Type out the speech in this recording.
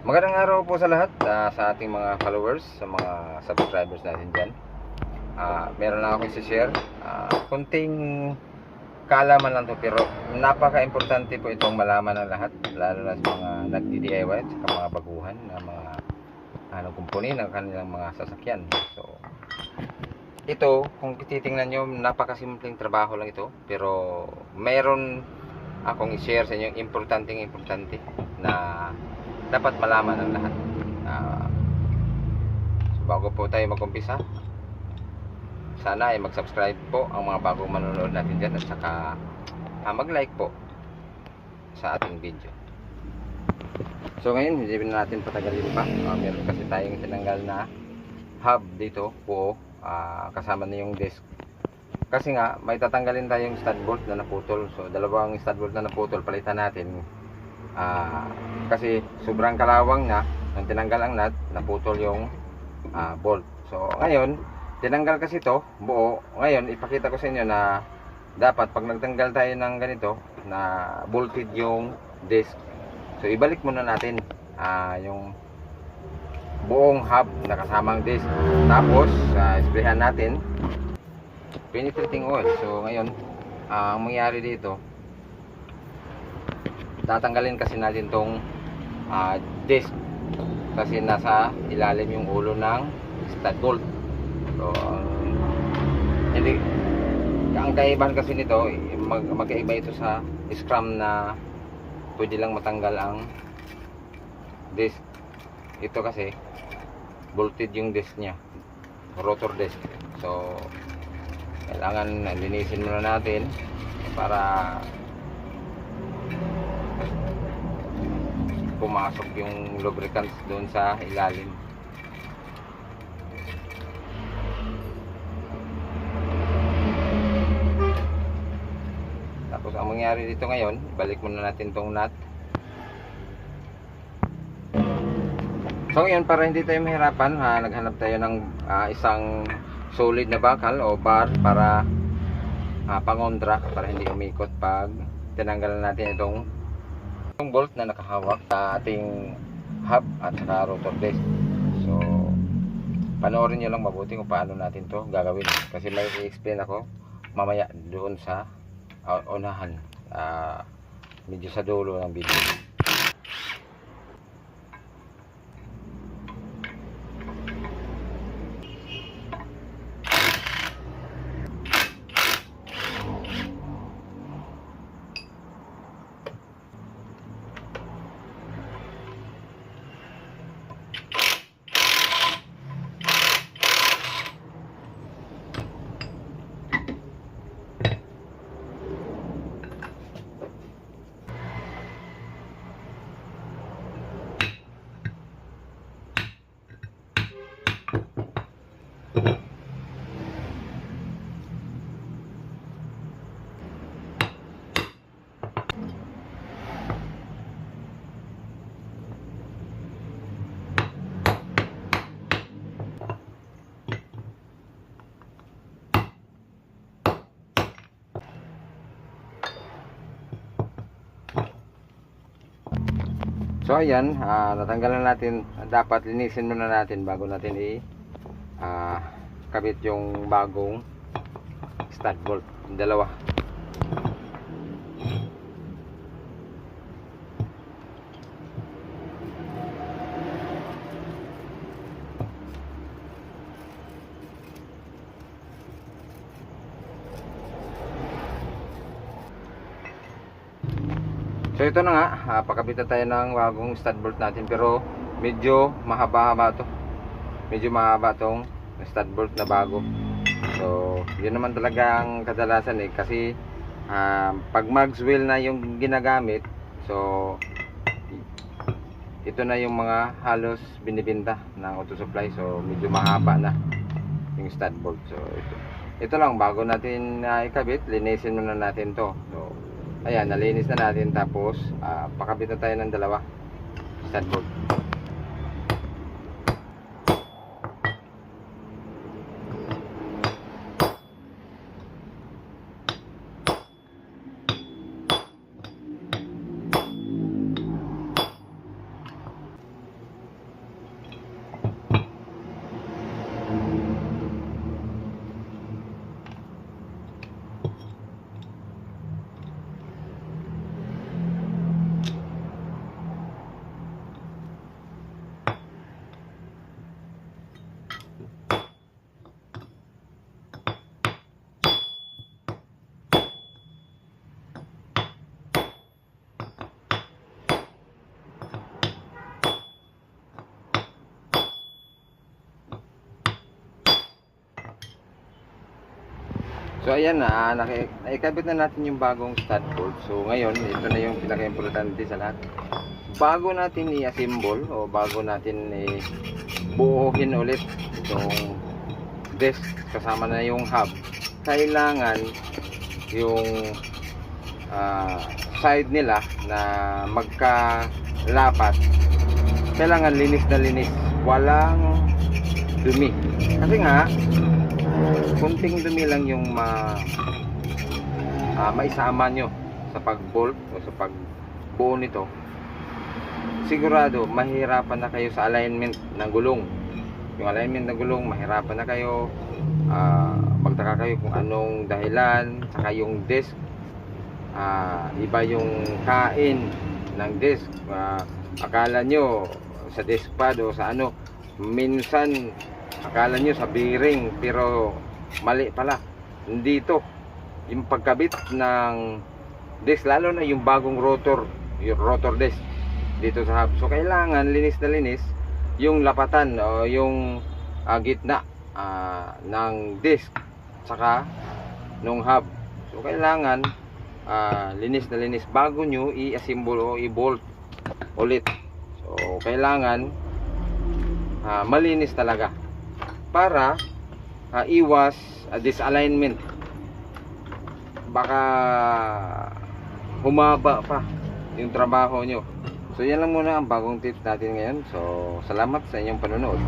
Magandang araw po sa lahat, sa ating mga followers, sa mga subscribers natin dyan. Meron lang ako i-share. Kunting kaalaman lang to, pero napaka-importante po itong malaman ng lahat, lalo na sa mga nagdi-DIY at sa mga baguhan na mga kumpuni ng kanilang mga sasakyan. So, ito, kung titingnan nyo, napakasimpleng trabaho lang ito, pero meron akong i-share sa inyo importante na dapat malaman ng lahat. So bago po tayo mag-umpisa, sana ay mag-subscribe po ang mga bagong manonood natin dyan, at saka mag-like po sa ating video. So ngayon, hindi na natin patagalin pa. Meron kasi tayong tinanggal na hub dito po, kasama na yung disc. Kasi nga, may tatanggalin tayong stud bolt na naputol. So dalawang stud bolt na naputol, palitan natin. Kasi sobrang kalawang na nang tinanggal ang nut, naputol yung bolt. So ngayon, tinanggal kasi ito buo. Ngayon, ipakita ko sa inyo na dapat pag nagtanggal tayo ng ganito na bolted yung disc, so ibalik muna natin yung buong hub na kasamang disc. Tapos sprayhan natin penetrating oil. So ngayon, ang mangyari dito, tatanggalin kasi natin tong disc kasi nasa ilalim yung ulo ng stud bolt. So hindi, ang kaibahan kasi nito, magkaiba ito sa scrum na pwede lang matanggal ang disc. Ito kasi bolted yung disc nya, rotor disc. So kailangan linisin muna natin para pumasok yung lubricants doon sa ilalim. Tapos ang mangyari dito ngayon, balik muna natin tong nut. So ngayon, para hindi tayo mahirapan, naghanap tayo ng isang solid na bakal o bar para pangondra, para hindi umikot pag tinanggalan natin itong bolt na nakahawak sa ating hub at saka rotor disc. So panoorin nyo lang mabuti kung paano natin to gagawin, kasi may i-explain ako mamaya doon sa unahan, medyo sa dulo ng video. So ayan, natanggalan natin. Dapat linisin muna natin bago natin kabit yung bagong stud bolt, yung dalawa. So ito na nga, pakabitan tayo ng bagong stud bolt natin, pero medyo mahaba-haba to. Medyo mahaba tong stud bolt na bago. So yun naman talaga ang kadalasan kasi pag mags wheel na yung ginagamit, so ito na yung mga halos binibinta ng auto supply. So medyo mahaba na yung stud bolt. So ito lang, bago natin ikabit, linisin muna natin to. So ayan, nalinis na natin. Tapos pakabit na tayo ng dalawa stud bolt. So ayan na, naikabit na natin yung bagong stud bolt. So ngayon, ito na yung pinaka-importante sa lahat. Bago natin i-assemble o bago natin buuhin ulit itong disc kasama na yung hub, kailangan yung side nila na magkalapat, kailangan linis na linis, walang dumi. Kasi nga kunting dumi lang yung maisama nyo sa pag-bolt o sa pagbuo nito, sigurado mahirapan na kayo sa alignment ng gulong. Yung alignment ng gulong, mahirapan na kayo, magtaka kayo kung anong dahilan. Saka yung disc, iba yung kain ng disc. Akala nyo sa disc pad o sa ano, minsan akala nyo sa bearing, pero mali pala. Dito yung pagkabit ng disc, lalo na yung bagong rotor, yung rotor disc dito sa hub. So kailangan linis na linis yung lapatan o yung gitna ng disc saka nung hub. So kailangan linis na linis bago nyo i-assemble o i-bolt ulit. So kailangan malinis talaga para iwas disalignment. Baka humaba pa yung trabaho nyo. So yan lang muna ang bagong tips natin ngayon. So salamat sa inyong panonood.